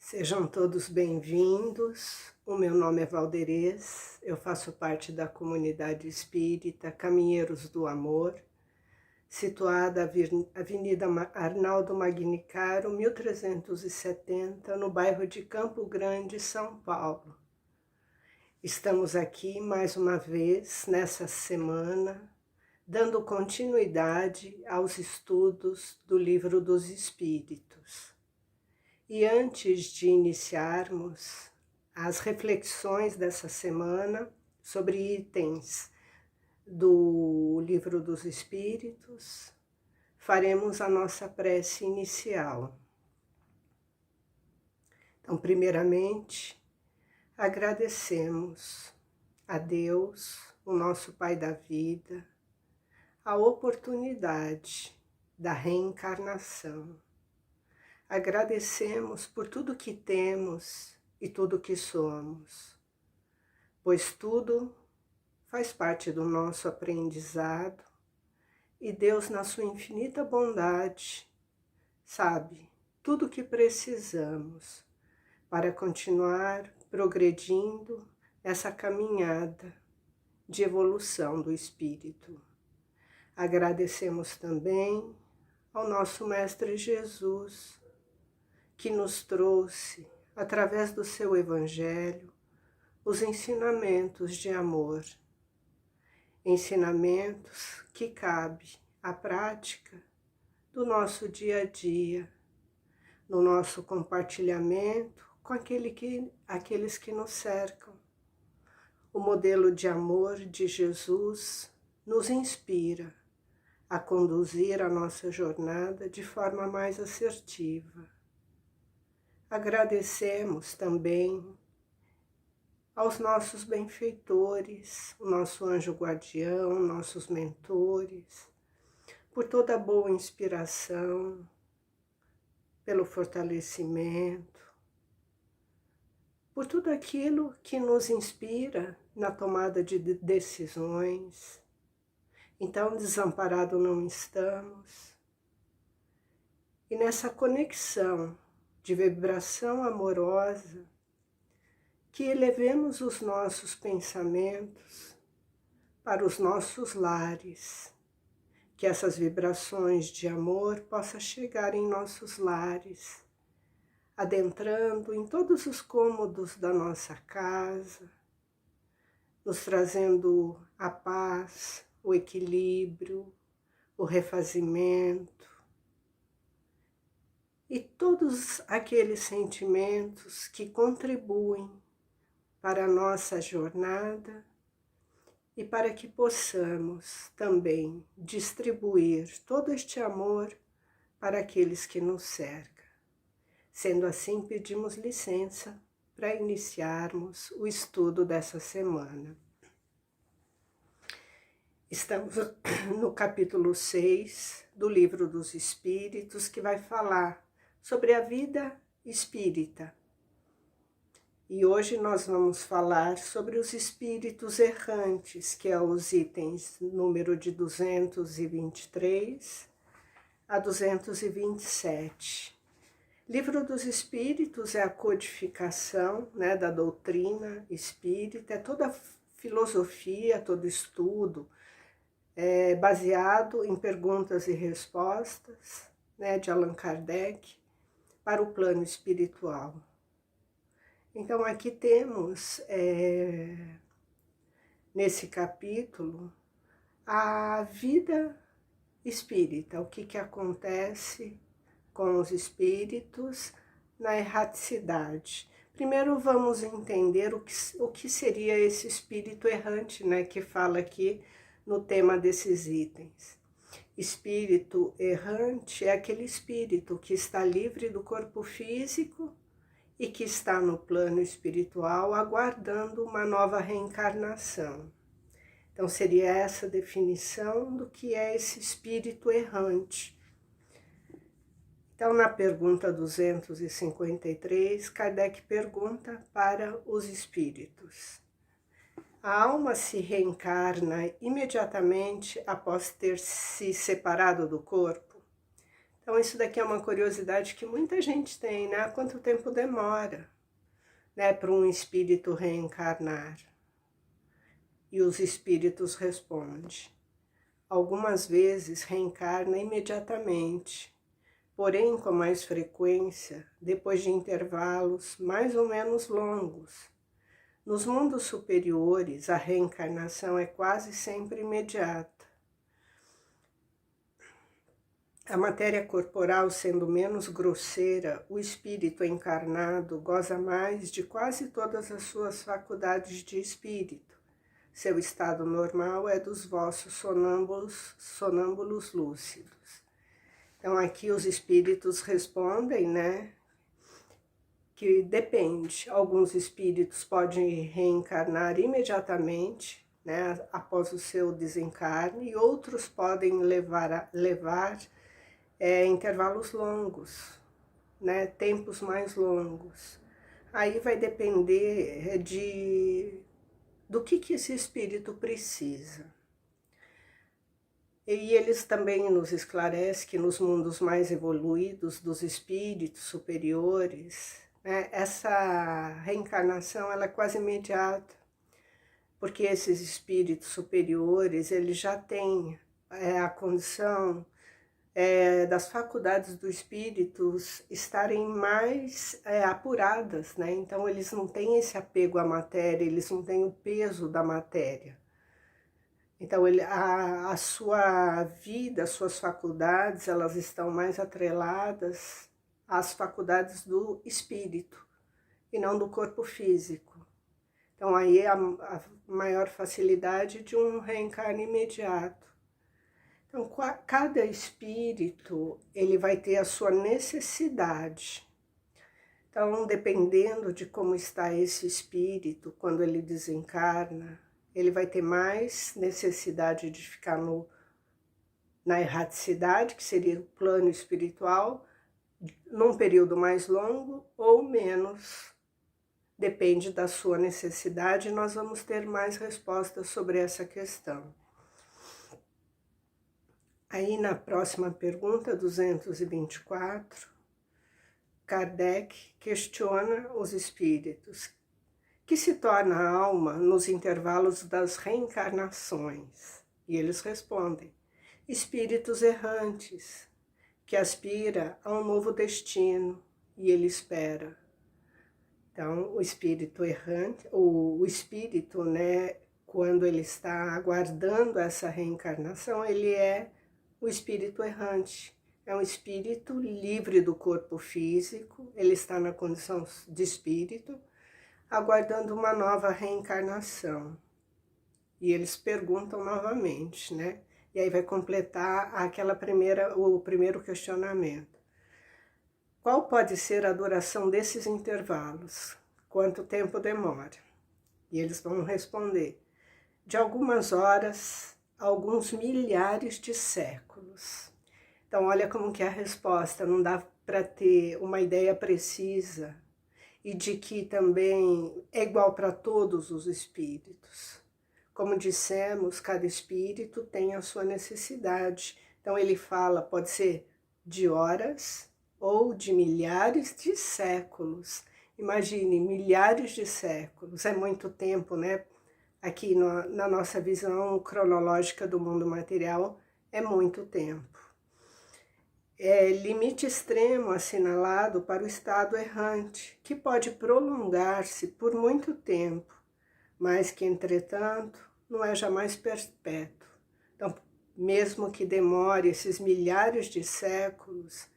Sejam todos bem-vindos. O meu nome é Valderez, eu faço parte da comunidade espírita Caminheiros do Amor, situada Avenida Arnaldo Magnicaro, 1370, no bairro de Campo Grande, São Paulo. Estamos aqui mais uma vez nessa semana, dando continuidade aos estudos do Livro dos Espíritos. E antes de iniciarmos as reflexões dessa semana sobre itens do Livro dos Espíritos, faremos a nossa prece inicial. Então, primeiramente, agradecemos a Deus, o nosso Pai da vida, a oportunidade da reencarnação. Agradecemos por tudo que temos e tudo que somos, pois tudo faz parte do nosso aprendizado e Deus, na sua infinita bondade, sabe tudo o que precisamos para continuar progredindo essa caminhada de evolução do espírito. Agradecemos também ao nosso Mestre Jesus, que nos trouxe, através do seu Evangelho, os ensinamentos de amor. Ensinamentos que cabe à prática do nosso dia a dia, no nosso compartilhamento com aqueles que nos cercam. O modelo de amor de Jesus nos inspira a conduzir a nossa jornada de forma mais assertiva. Agradecemos também aos nossos benfeitores, o nosso anjo guardião, nossos mentores, por toda a boa inspiração, pelo fortalecimento, por tudo aquilo que nos inspira na tomada de decisões. Então, desamparado não estamos. E nessa conexão de vibração amorosa, que elevemos os nossos pensamentos para os nossos lares, que essas vibrações de amor possam chegar em nossos lares, adentrando em todos os cômodos da nossa casa, nos trazendo a paz, o equilíbrio, o refazimento, e todos aqueles sentimentos que contribuem para a nossa jornada e para que possamos também distribuir todo este amor para aqueles que nos cercam. Sendo assim, pedimos licença para iniciarmos o estudo dessa semana. Estamos no capítulo 6 do Livro dos Espíritos, que vai falar sobre a vida espírita. E hoje nós vamos falar sobre os espíritos errantes, que é os itens número de 223 a 227. Livro dos Espíritos é a codificação, da doutrina espírita, é toda a filosofia, todo estudo, baseado em perguntas e respostas, de Allan Kardec, para o plano espiritual. Então aqui temos, nesse capítulo, a vida espírita, o que acontece com os espíritos na erraticidade. Primeiro vamos entender o que seria esse espírito errante, que fala aqui no tema desses itens. Espírito errante é aquele espírito que está livre do corpo físico e que está no plano espiritual aguardando uma nova reencarnação. Então seria essa a definição do que é esse espírito errante. Então, na pergunta 253, Kardec pergunta para os espíritos: a alma se reencarna imediatamente após ter se separado do corpo? Então isso daqui é uma curiosidade que muita gente tem, né? Quanto tempo demora, né, para um espírito reencarnar? E os espíritos respondem. Algumas vezes reencarna imediatamente, porém com mais frequência, depois de intervalos mais ou menos longos. Nos mundos superiores, a reencarnação é quase sempre imediata. A matéria corporal sendo menos grosseira, o espírito encarnado goza mais de quase todas as suas faculdades de espírito. Seu estado normal é dos vossos sonâmbulos lúcidos. Então aqui os espíritos respondem, né, que depende. Alguns espíritos podem reencarnar imediatamente, né, após o seu desencarne, e outros podem levar intervalos longos, né, tempos mais longos. Aí vai depender do que esse espírito precisa. E eles também nos esclarecem que nos mundos mais evoluídos dos espíritos superiores, né, essa reencarnação ela é quase imediata, porque esses espíritos superiores eles já têm a condição das faculdades dos espíritos estarem mais apuradas, né? Então eles não têm esse apego à matéria, eles não têm o peso da matéria. Então a sua vida, as suas faculdades, elas estão mais atreladas às faculdades do espírito e não do corpo físico. Então aí a maior facilidade de um reencarne imediato. Então, cada espírito, ele vai ter a sua necessidade. Então, dependendo de como está esse espírito, quando ele desencarna, ele vai ter mais necessidade de ficar na erraticidade, que seria o plano espiritual, num período mais longo ou menos. Depende da sua necessidade, nós vamos ter mais respostas sobre essa questão. Aí na próxima pergunta, 224, Kardec questiona os espíritos. Que se torna a alma nos intervalos das reencarnações? E eles respondem, espíritos errantes, que aspira a um novo destino e ele espera. Então, o espírito errante, o espírito, né, quando ele está aguardando essa reencarnação, ele é o espírito errante. É um espírito livre do corpo físico, ele está na condição de espírito, aguardando uma nova reencarnação. E eles perguntam novamente, né? E aí vai completar o primeiro questionamento. Qual pode ser a duração desses intervalos? Quanto tempo demora? E eles vão responder, de algumas horas a alguns milhares de séculos. Então olha como que é a resposta, não dá para ter uma ideia precisa e de que também é igual para todos os espíritos. Como dissemos, cada espírito tem a sua necessidade. Então ele fala, pode ser de horas ou de milhares de séculos. Imagine, milhares de séculos, é muito tempo, né? Aqui na nossa visão cronológica do mundo material, é muito tempo. É limite extremo assinalado para o estado errante, que pode prolongar-se por muito tempo, mas que, entretanto, não é jamais perpétuo. Então, mesmo que demore esses milhares de séculos,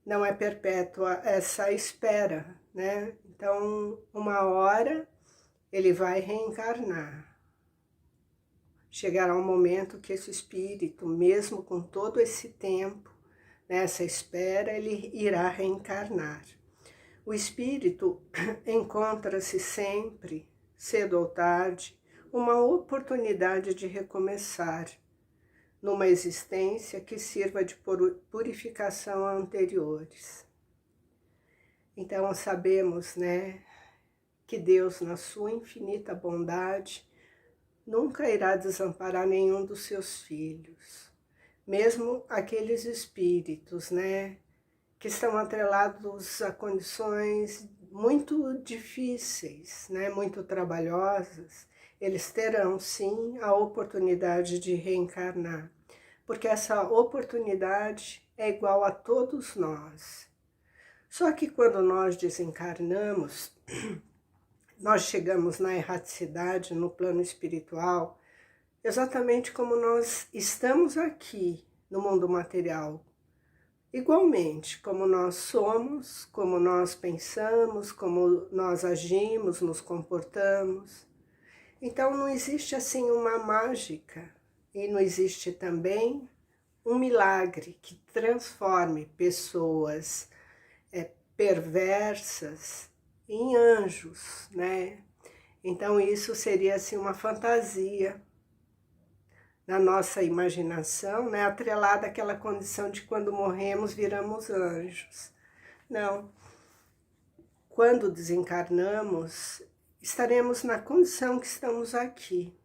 não é perpétua essa espera, né? Então, uma hora ele vai reencarnar. Chegará um momento que esse espírito, mesmo com todo esse tempo, nessa espera, ele irá reencarnar. O espírito encontra-se sempre, cedo ou tarde, uma oportunidade de recomeçar, numa existência que sirva de purificação a anteriores. Então sabemos, né, que Deus, na sua infinita bondade, nunca irá desamparar nenhum dos seus filhos. mesmo aqueles espíritos, né, que estão atrelados a condições muito difíceis, né, muito trabalhosas, eles terão sim a oportunidade de reencarnar, porque essa oportunidade é igual a todos nós. Só que quando nós desencarnamos, nós chegamos na erraticidade, no plano espiritual, exatamente como nós estamos aqui no mundo material. Igualmente, como nós somos, como nós pensamos, como nós agimos, nos comportamos. Então não existe assim uma mágica e não existe também um milagre que transforme pessoas perversas em anjos, né? Então isso seria assim uma fantasia na nossa imaginação, né, atrelada àquela condição de quando morremos viramos anjos. Não. Quando desencarnamos, estaremos na condição que estamos aqui.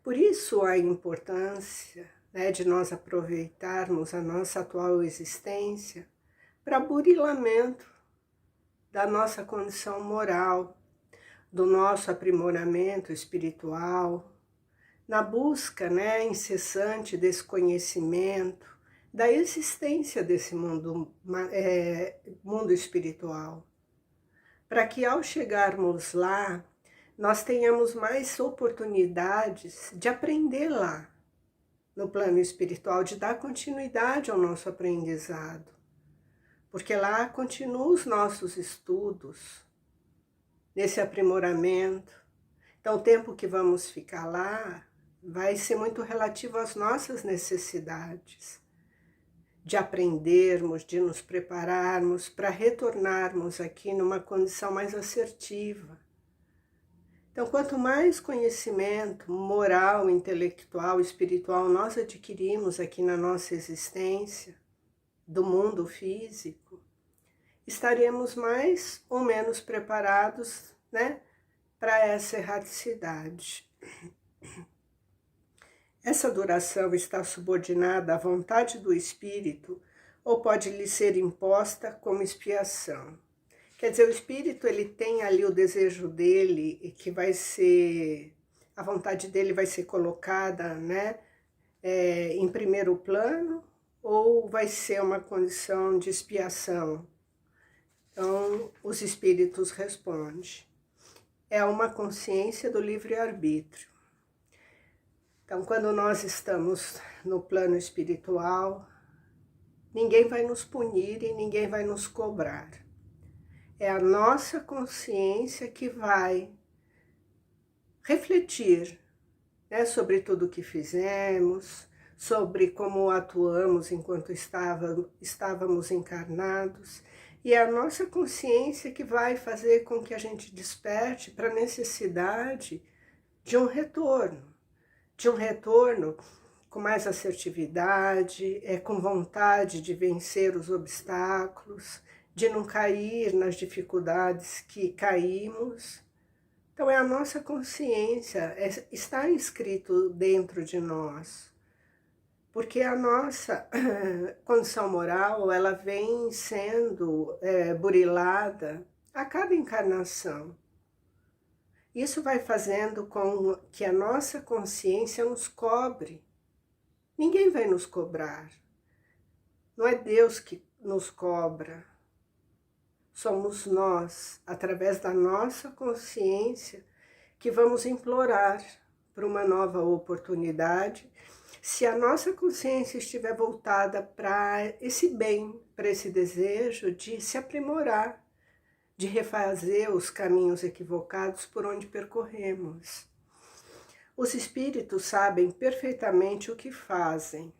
Por isso a importância, né, de nós aproveitarmos a nossa atual existência para burilamento da nossa condição moral, do nosso aprimoramento espiritual, na busca, né, incessante desse conhecimento, da existência desse mundo espiritual, para que ao chegarmos lá, nós tenhamos mais oportunidades de aprender lá, no plano espiritual, de dar continuidade ao nosso aprendizado, porque lá continuam os nossos estudos, nesse aprimoramento. Então, o tempo que vamos ficar lá vai ser muito relativo às nossas necessidades, de aprendermos, de nos prepararmos para retornarmos aqui numa condição mais assertiva. Então, quanto mais conhecimento moral, intelectual, espiritual nós adquirimos aqui na nossa existência, do mundo físico, estaremos mais ou menos preparados, né, para essa erraticidade. Essa duração está subordinada à vontade do espírito ou pode lhe ser imposta como expiação. Quer dizer, o espírito ele tem ali o desejo dele, que vai ser, a vontade dele vai ser colocada, né, em primeiro plano, ou vai ser uma condição de expiação? Então, os espíritos respondem. É uma consciência do livre-arbítrio. Então, quando nós estamos no plano espiritual, ninguém vai nos punir e ninguém vai nos cobrar. É a nossa consciência que vai refletir, né, sobre tudo o que fizemos, sobre como atuamos enquanto estávamos encarnados. E é a nossa consciência que vai fazer com que a gente desperte para a necessidade de um retorno com mais assertividade, com vontade de vencer os obstáculos, de não cair nas dificuldades que caímos. Então é a nossa consciência, está inscrito dentro de nós, porque a nossa condição moral ela vem sendo burilada a cada encarnação. Isso vai fazendo com que a nossa consciência nos cobre. Ninguém vai nos cobrar. Não é Deus que nos cobra. Somos nós, através da nossa consciência, que vamos implorar por uma nova oportunidade, se a nossa consciência estiver voltada para esse bem, para esse desejo de se aprimorar, de refazer os caminhos equivocados por onde percorremos. Os espíritos sabem perfeitamente o que fazem.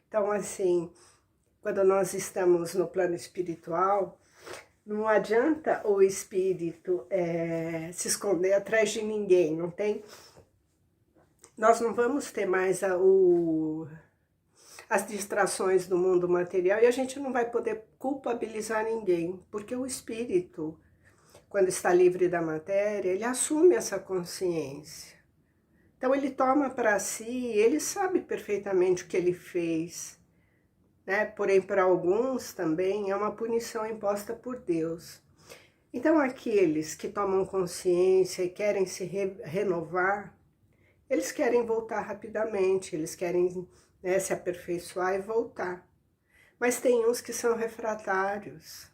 Então, assim, quando nós estamos no plano espiritual, não adianta o espírito se esconder atrás de ninguém, não tem? Nós não vamos ter mais as distrações do mundo material e a gente não vai poder culpabilizar ninguém, porque o espírito, quando está livre da matéria, ele assume essa consciência. Então ele toma para si, ele sabe perfeitamente o que ele fez, né? Porém, para alguns também é uma punição imposta por Deus. Então aqueles que tomam consciência e querem se renovar, eles querem voltar rapidamente, eles querem, né, se aperfeiçoar e voltar. Mas tem uns que são refratários,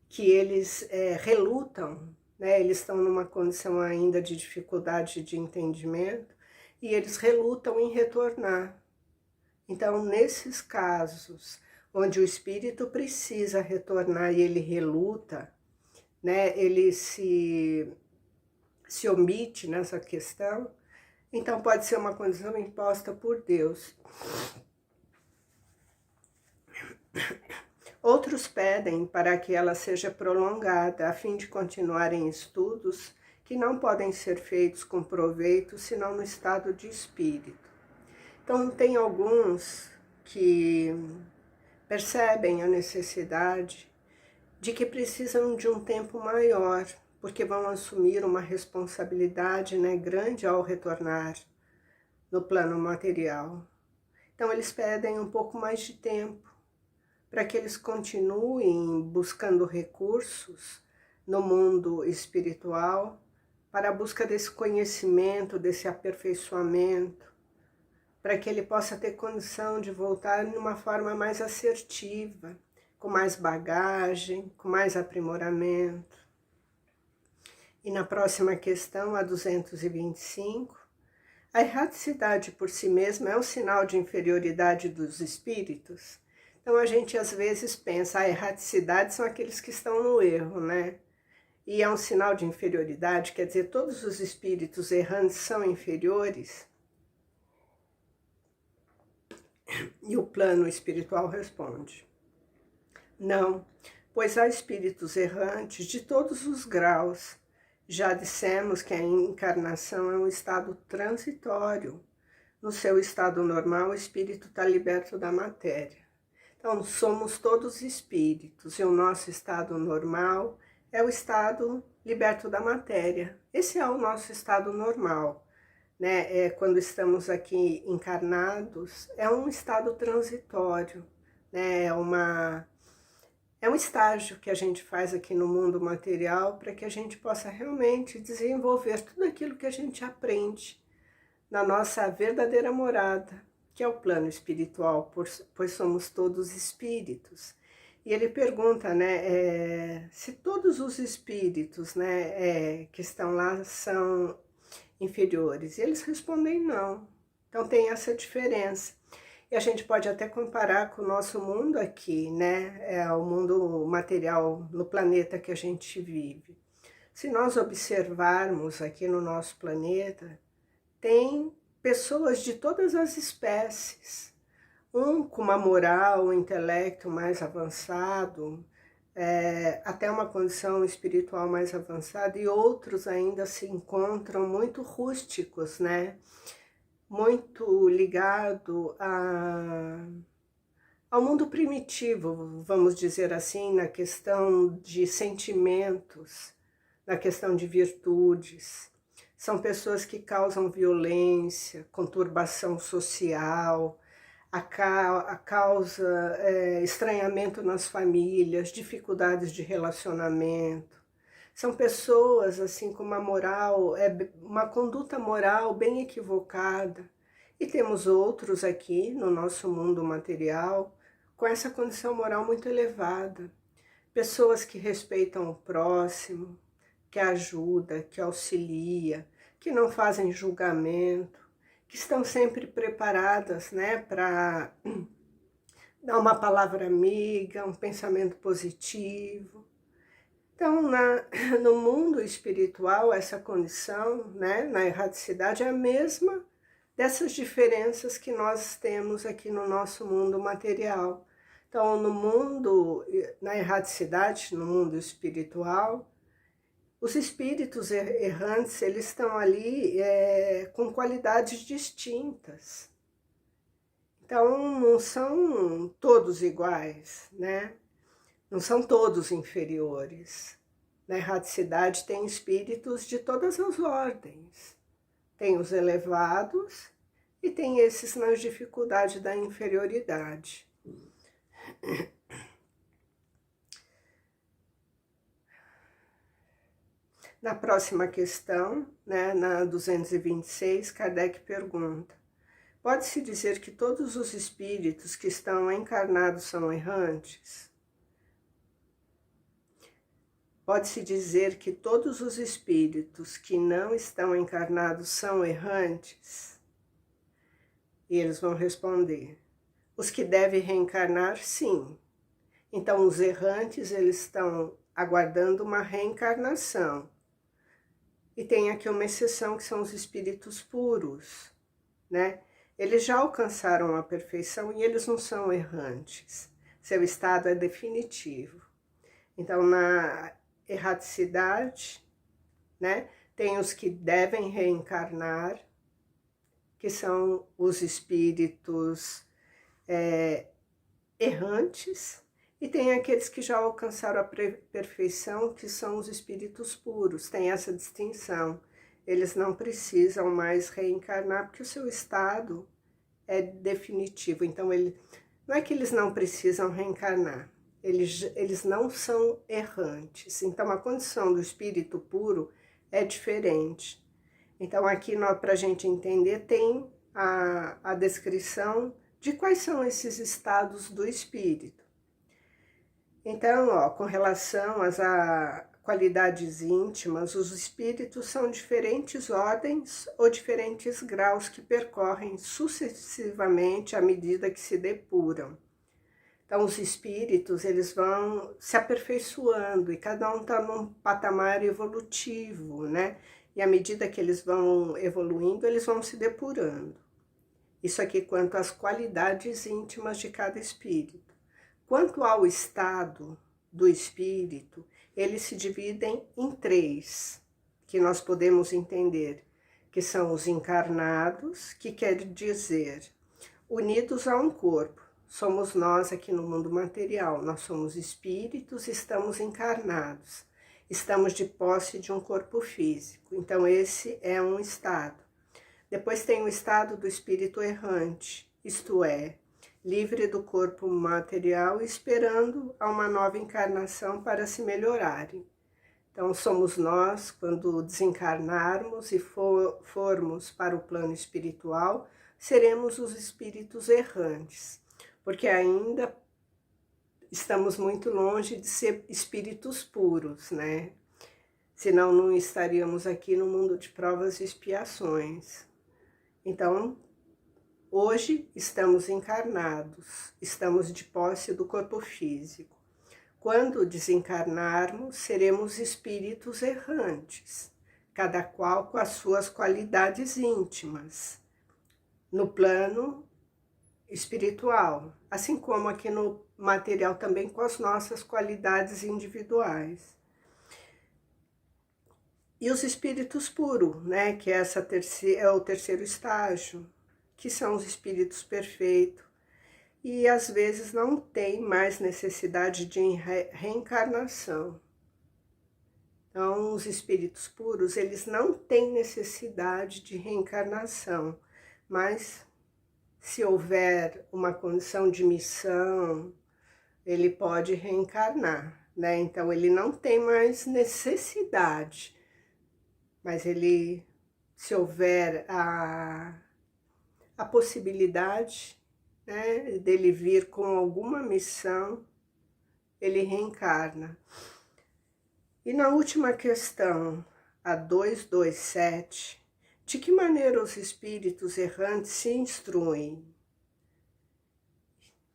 que eles relutam, né? Eles estão numa condição ainda de dificuldade de entendimento e eles relutam em retornar. Então, nesses casos onde o espírito precisa retornar e ele reluta, né? Ele se omite nessa questão, então pode ser uma condição imposta por Deus. Outros pedem para que ela seja prolongada, a fim de continuarem estudos que não podem ser feitos com proveito, senão no estado de espírito. Então, tem alguns que percebem a necessidade de que precisam de um tempo maior, porque vão assumir uma responsabilidade, né, grande ao retornar no plano material. Então, eles pedem um pouco mais de tempo, para que eles continuem buscando recursos no mundo espiritual, para a busca desse conhecimento, desse aperfeiçoamento, para que ele possa ter condição de voltar de uma forma mais assertiva, com mais bagagem, com mais aprimoramento. E na próxima questão, a 225, a erraticidade por si mesma é um sinal de inferioridade dos espíritos? Então a gente às vezes pensa, a erraticidade são aqueles que estão no erro, né? E é um sinal de inferioridade, quer dizer, todos os espíritos errantes são inferiores? E o plano espiritual responde, não, pois há espíritos errantes de todos os graus. Já dissemos que a encarnação é um estado transitório. No seu estado normal, o espírito está liberto da matéria. Então, somos todos espíritos e o nosso estado normal é o estado liberto da matéria. Esse é o nosso estado normal, né? Quando estamos aqui encarnados, é um estado transitório, né? É um estágio que a gente faz aqui no mundo material para que a gente possa realmente desenvolver tudo aquilo que a gente aprende na nossa verdadeira morada, que é o plano espiritual, pois somos todos espíritos. E ele pergunta, né, se todos os espíritos, né, que estão lá são inferiores. E eles respondem não. Então tem essa diferença. E a gente pode até comparar com o nosso mundo aqui, né, o mundo material no planeta que a gente vive. Se nós observarmos aqui no nosso planeta, tem pessoas de todas as espécies, com uma moral, um intelecto mais avançado, até uma condição espiritual mais avançada, e outros ainda se encontram muito rústicos, né? Muito ligado ao mundo primitivo, vamos dizer assim, na questão de sentimentos, na questão de virtudes. São pessoas que causam violência, conturbação social, causa estranhamento nas famílias, dificuldades de relacionamento. São pessoas assim com uma moral, uma conduta moral bem equivocada. E temos outros aqui no nosso mundo material com essa condição moral muito elevada. Pessoas que respeitam o próximo, que ajuda, que auxilia, que não fazem julgamento, que estão sempre preparadas, né, para dar uma palavra amiga, um pensamento positivo. Então, no mundo espiritual, essa condição, né, na erraticidade, é a mesma dessas diferenças que nós temos aqui no nosso mundo material. Então, no mundo, na erraticidade, no mundo espiritual, os espíritos errantes, eles estão ali com qualidades distintas. Então, não são todos iguais, né? Não são todos inferiores. Na erraticidade tem espíritos de todas as ordens, Tem os elevados e tem esses na dificuldade da inferioridade. Na próxima questão, né, na 226, Kardec pergunta: pode-se dizer que todos os espíritos que estão encarnados são errantes? Pode-se dizer que todos os espíritos que não estão encarnados são errantes? E eles vão responder: os que devem reencarnar, sim. Então, os errantes, eles estão aguardando uma reencarnação. E tem aqui uma exceção, que são os espíritos puros, né? Eles já alcançaram a perfeição e eles não são errantes. Seu estado é definitivo. Então, na erraticidade, né, tem os que devem reencarnar, que são os espíritos errantes, e tem aqueles que já alcançaram a perfeição, que são os espíritos puros. Tem essa distinção. Eles não precisam mais reencarnar, porque o seu estado é definitivo. Então, não é que eles não precisam reencarnar, eles não são errantes. Então, a condição do espírito puro é diferente. Então, aqui, para a gente entender, tem a descrição de quais são esses estados do espírito. Então, com relação às qualidades íntimas, os espíritos são diferentes ordens ou diferentes graus que percorrem sucessivamente à medida que se depuram. Então, os espíritos, eles vão se aperfeiçoando e cada um está num patamar evolutivo, né? E à medida que eles vão evoluindo, eles vão se depurando. Isso aqui quanto às qualidades íntimas de cada espírito. Quanto ao estado do espírito, eles se dividem em 3, que nós podemos entender, que são os encarnados, que quer dizer unidos a um corpo. Somos nós aqui no mundo material, nós somos espíritos, estamos encarnados, estamos de posse de um corpo físico. Então, esse é um estado. Depois tem o estado do espírito errante, isto é, livre do corpo material, esperando a uma nova encarnação para se melhorarem. Então, somos nós, quando desencarnarmos e formos para o plano espiritual, seremos os espíritos errantes, porque ainda estamos muito longe de ser espíritos puros, né? Senão não estaríamos aqui no mundo de provas e expiações. Então, hoje estamos encarnados, estamos de posse do corpo físico. Quando desencarnarmos, seremos espíritos errantes, cada qual com as suas qualidades íntimas, no plano espiritual, assim como aqui no material também com as nossas qualidades individuais. E os espíritos puros, né, que é o terceiro estágio, que são os espíritos perfeitos, e às vezes não tem mais necessidade de reencarnação. Então, os espíritos puros, eles não têm necessidade de reencarnação, mas se houver uma condição de missão, ele pode reencarnar, né? Então, ele não tem mais necessidade, mas ele, se houver a possibilidade, né, dele vir com alguma missão, ele reencarna. E na última questão, a 227, de que maneira os espíritos errantes se instruem?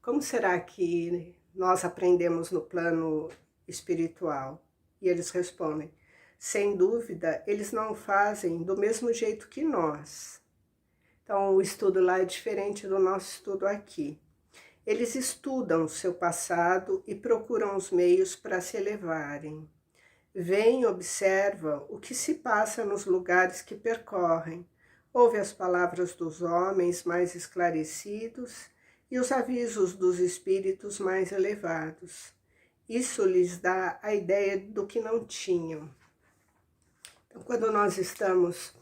Como será que nós aprendemos no plano espiritual? E eles respondem: sem dúvida, eles não fazem do mesmo jeito que nós. Então, o estudo lá é diferente do nosso estudo aqui. Eles estudam o seu passado e procuram os meios para se elevarem. Vêm e observam o que se passa nos lugares que percorrem, ouvem as palavras dos homens mais esclarecidos e os avisos dos espíritos mais elevados. Isso lhes dá a ideia do que não tinham. Então, quando nós estamos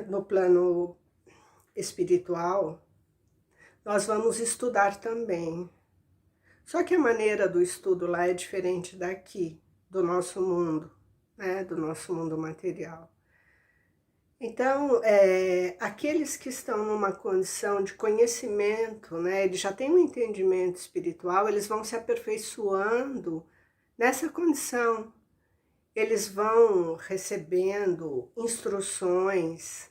no plano espiritual, nós vamos estudar também. Só que a maneira do estudo lá é diferente daqui, do nosso mundo, né? Do nosso mundo material. Então, aqueles que estão numa condição de conhecimento, né? Eles já têm um entendimento espiritual, eles vão se aperfeiçoando nessa condição. Eles vão recebendo instruções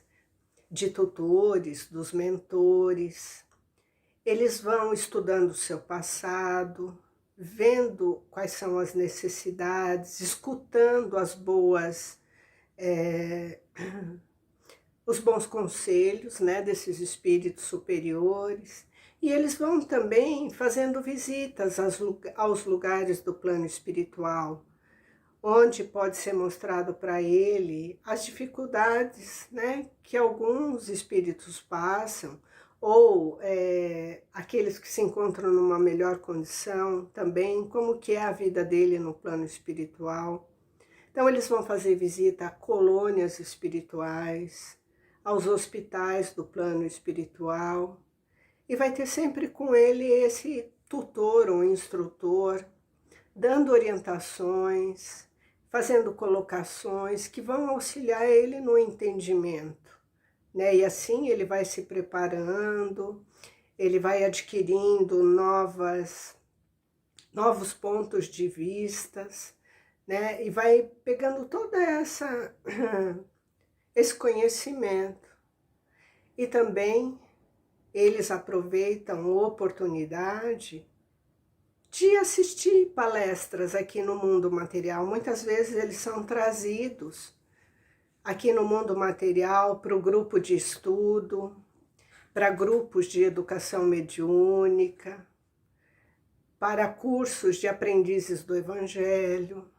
de tutores, dos mentores, eles vão estudando o seu passado, vendo quais são as necessidades, escutando os bons conselhos, né, desses espíritos superiores, e eles vão também fazendo visitas aos lugares do plano espiritual, onde pode ser mostrado para ele as dificuldades, né, que alguns espíritos passam, ou aqueles que se encontram numa melhor condição também, como que é a vida dele no plano espiritual. Então eles vão fazer visita a colônias espirituais, aos hospitais do plano espiritual, e vai ter sempre com ele esse tutor ou instrutor, dando orientações, fazendo colocações que vão auxiliar ele no entendimento, né? E assim ele vai se preparando, ele vai adquirindo novos pontos de vistas, né? E vai pegando toda esse conhecimento. E também eles aproveitam a oportunidade de assistir palestras aqui no mundo material. Muitas vezes eles são trazidos aqui no mundo material para o grupo de estudo, para grupos de educação mediúnica, para cursos de aprendizes do Evangelho.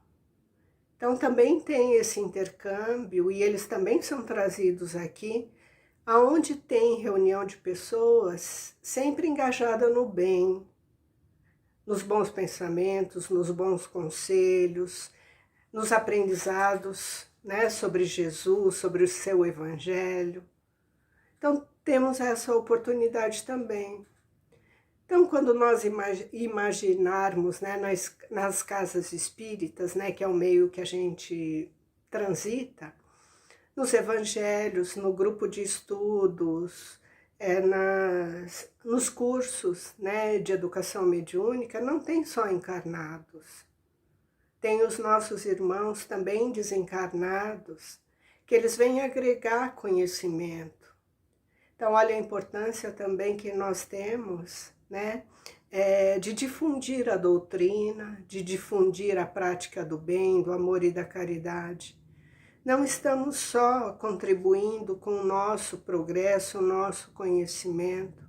Então também tem esse intercâmbio e eles também são trazidos aqui, aonde tem reunião de pessoas sempre engajada no bem, nos bons pensamentos, nos bons conselhos, nos aprendizados, né, sobre Jesus, sobre o seu Evangelho. Então, temos essa oportunidade também. Então, quando nós imaginarmos, né, nas casas espíritas, né, que é o meio que a gente transita, nos evangelhos, no grupo de estudos, nos cursos, né, de educação mediúnica, não tem só encarnados. Tem os nossos irmãos também desencarnados, que eles vêm agregar conhecimento. Então, olha a importância também que nós temos, né, de difundir a doutrina, de difundir a prática do bem, do amor e da caridade. Não estamos só contribuindo com o nosso progresso, o nosso conhecimento.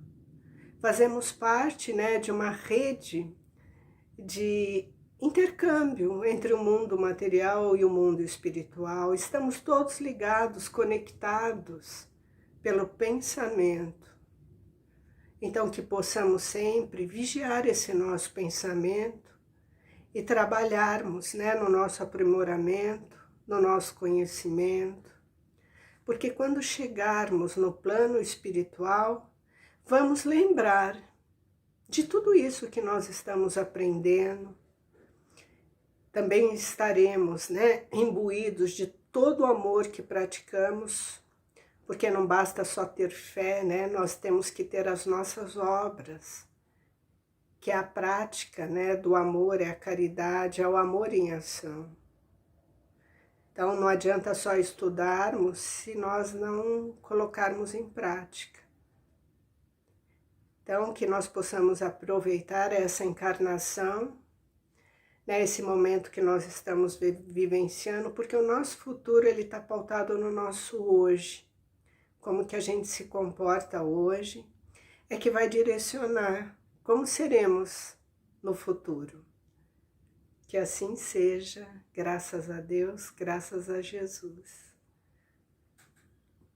Fazemos parte, né, de uma rede de intercâmbio entre o mundo material e o mundo espiritual. Estamos todos ligados, conectados pelo pensamento. Então, que possamos sempre vigiar esse nosso pensamento e trabalharmos, né, no nosso aprimoramento, no nosso conhecimento, porque quando chegarmos no plano espiritual, vamos lembrar de tudo isso que nós estamos aprendendo. Também estaremos, né, imbuídos de todo o amor que praticamos, porque não basta só ter fé, né, nós temos que ter as nossas obras, que é a prática, né, do amor, é a caridade, é o amor em ação. Então, não adianta só estudarmos se nós não colocarmos em prática. Então, que nós possamos aproveitar essa encarnação, né, esse momento que nós estamos vivenciando, porque o nosso futuro ele está pautado no nosso hoje. Como que a gente se comporta hoje é que vai direcionar como seremos no futuro. Que assim seja, graças a Deus, graças a Jesus.